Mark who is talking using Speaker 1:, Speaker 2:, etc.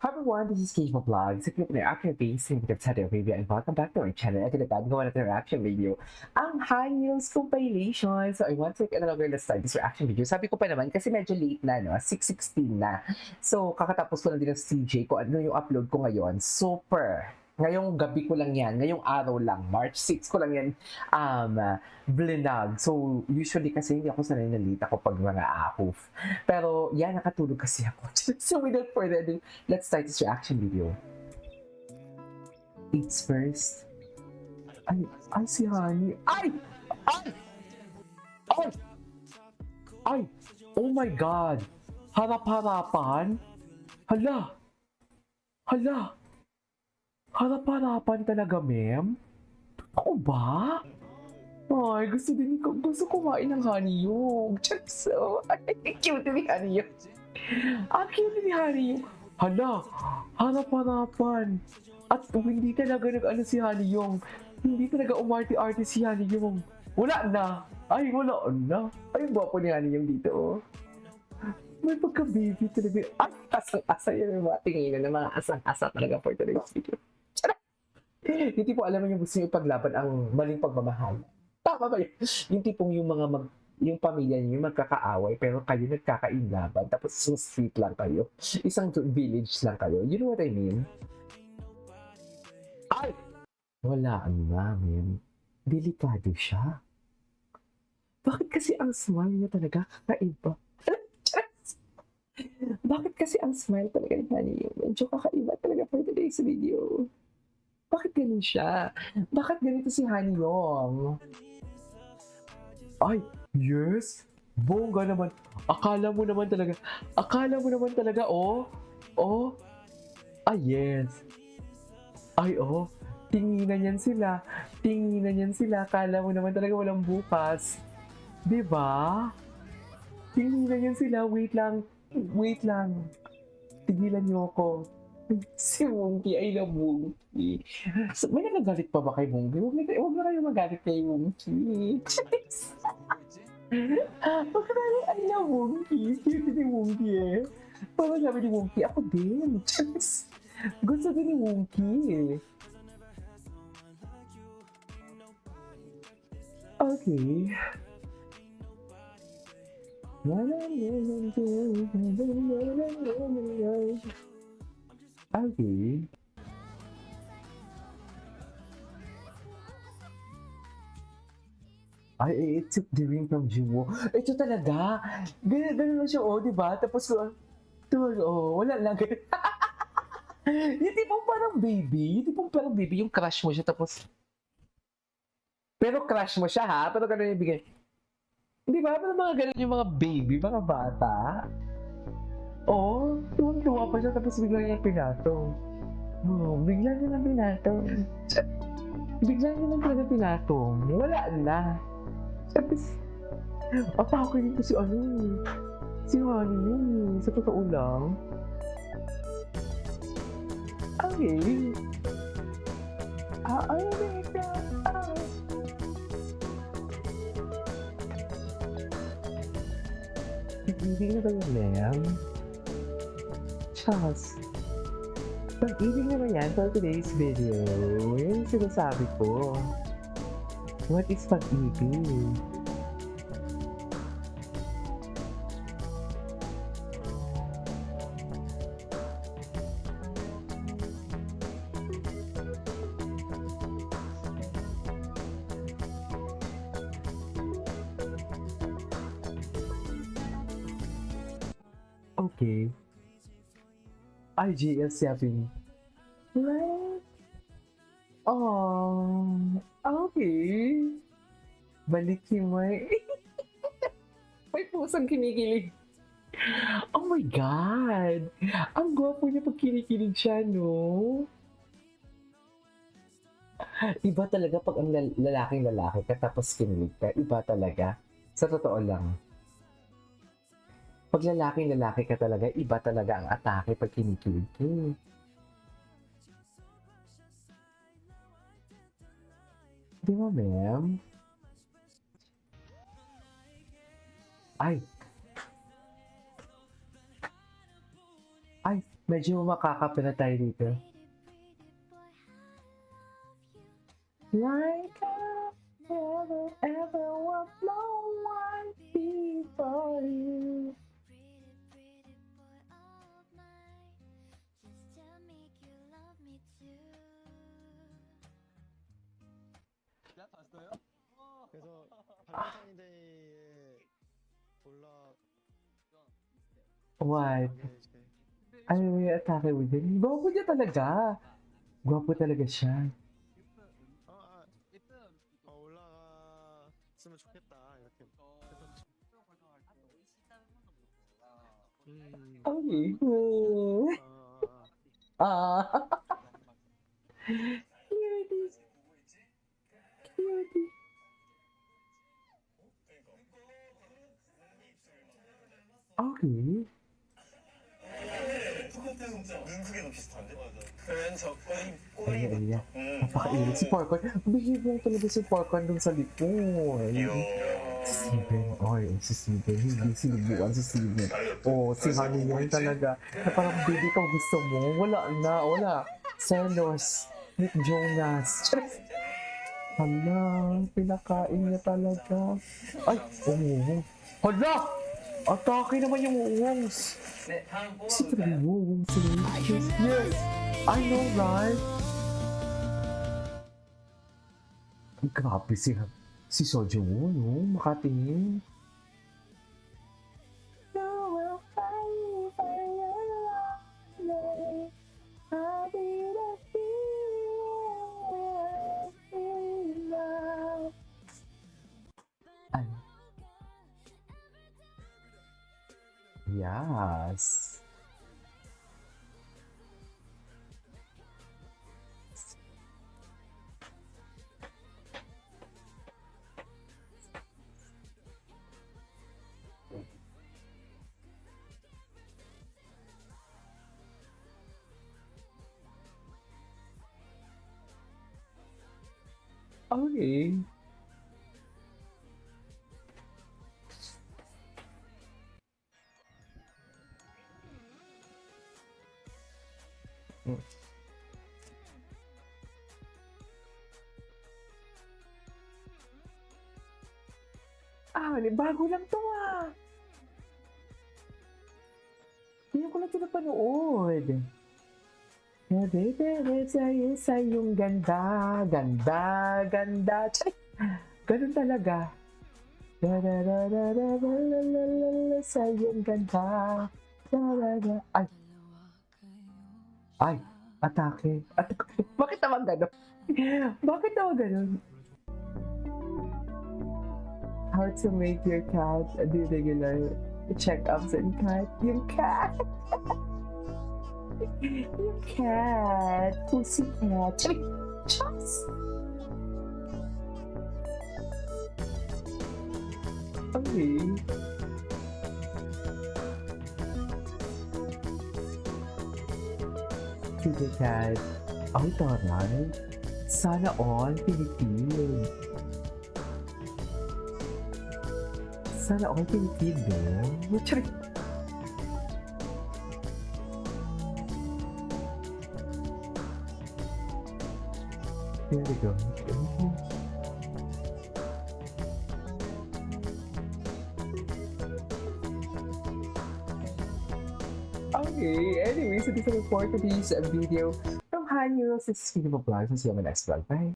Speaker 1: Hi everyone, this is Keith Vlog. Sa clip na reaction based ng Tadeo Review and welcome back to our channel. At agad gawa natin reaction video ang High Heels compilation. So I want to take another let's start this reaction video. Sabi ko pa naman kasi medyo late na, no? 6:16 na. So kakatapos ko lang din ng CJ ko ano yung upload ko ngayon. Super! Ngayong gabi ko lang yan, ngayong araw lang, March 6 ko lang yan blinag. So, usually kasi hindi ako sanay na late ako pag mga ahoof. Pero, yan, nakatulog kasi ako. So, without further ado, let's start this reaction video. It's first. Ay, si Honey. Ay! Ay! Ay! Ay! Oh my God! Harap-harapan? Hala! Hala! Harap-harapan talaga, ma'am? Ako ba? Ay, gusto kumain ng honey yung. So, ay, cute ni honey yung. Ang cute ni honey yung. Hala, harap-harapan. At hindi talaga nag-ano si honey yung. Hindi talaga umarte-arte si honey yung. Wala na. Ay, wala na. Ay, gwapo ni honey yung dito, oh. May pagka-baby talaga. Ay, asang-asa yan yung mga tinginan ng mga asang-asa talaga for today's video. Yung tipo, alam mo yung gusto nyo ipaglaban ang maling pagmamahal. Tama ba yun? Yung tipong yung pamilya niyo yung magkakaaway pero kayo nagkakainlaban tapos isang street lang kayo. Isang village lang kayo. You know what I mean? Ay! Wala namin. Delikado siya. Bakit kasi ang smile niya talaga kakaiba? Bakit kasi ang smile talaga ni Honey yung medyo kakaiba talaga for today's video? Bakit ganun siya? Bakit ganito si Han Yong? Ay, yes! Bongga naman. Akala mo naman talaga, oh. Oh. Ay, yes. Ay, oh. Tinginan yan sila. Akala mo naman talaga walang bukas. Diba? Tinginan yan sila. Wait lang. Tigilan niyo ako. Si Wongki, I love Wongki. So, may nagagalit pa ba kay Wongki? Huwag na kayo magalit kay Wongki. Huwag na kayo, I love Wongki. Cute ni Wongki eh. Parang sabi ni Wongki, ako din. Gusto din ni Wongki eh. Okay. Okay. Ay, it took the ring from Jimo. Ito talaga. Ganun lang siya, oh, di ba? Tapos, wala lang. Yung tipong parang baby, yung crush mo siya, tapos, pero crush mo siya, ha? Pero ganun yung bigay. Di ba? Pero mga ganun yung mga baby, mga bata. Oo, tuwang-tuwa pa siya, tapos bigla niya pinatong. Oo, bigla niya lang pinatong. Bigla niya lang talaga pinatong. Wala na. Tapos, atake dito si Honey yun eh, sa totoo lang. Okay. Ay, pag-ibig na ba yun, ma'am? Chas. Pag-ibig na ba yan for today's video? Yun yung sinasabi ko. What is pag-ibig? Okay. IGL7. Right? Oh, okay. Balik si May. May pusang kinikilig. Oh my God! Ang gwapo niya pag kinikilig siya, no? Iba talaga pag ang lalaking lalaki ka tapos kinilig ka. Iba talaga. Sa totoo lang. Pag lalaking lalaki ka talaga, iba talaga ang atake pag kinikilig ka. Di ba, ma'am? Ay! Ay! Medyo makakape na tayo dito. Like I never ever want no one before you.
Speaker 2: 그래서 발렌타인데이에 올라
Speaker 1: What?
Speaker 2: 가게 이제
Speaker 1: Ano yung atake mo dyan? Gwapo niya talaga. Gwapo talaga siya.
Speaker 2: 올라갔으면 좋겠다 이렇게 그래서
Speaker 1: Ay.
Speaker 2: 아,
Speaker 1: Ah. Cutie. Cutie. Okay.
Speaker 3: 눈 크기도 비슷한데? 맞아. 웬 저거는
Speaker 1: Ay,
Speaker 3: 꼬리.
Speaker 1: ay, napakailit si Porcon. Bihibong talaga si Porcon dun sa likod. Si Steven. Oy, si Steven. Hindi sinubukan si Steven. Oh, si Honey yan talaga. Na parang baby kang gusto mo. Wala na, wala. Selos. Nick Jonas. Hala, pinakain niya talaga. Ay, umuho. Hala! Atake naman yung uwongs. Kasi talaga yung uwongs. Yes! I know, right? Ang grabe si Sojo Woo, no? Makatingin. Ay. Yes. Okay. Bago lang to ah. Hindi ko lang ito napanood. Sa'yo sa iyong ganda, ganda, ganda. Chay! Ganun talaga. Sa iyong ganda. Ay, ay, atake. Bakit naman ganun? Bakit naman ganun? How to make your cat do regular checkups and cat. Yung cat. Yung cat. Pussy cat. Chas. Okay. Sige cat. Ay, taray. Sana all Pilipino. Sana all Pilipino. Charik! There we go. Okay, anyway, so this is for today's video from Han Euros. This is Cinema Vlogs. I'll see you on my next vlog. Bye!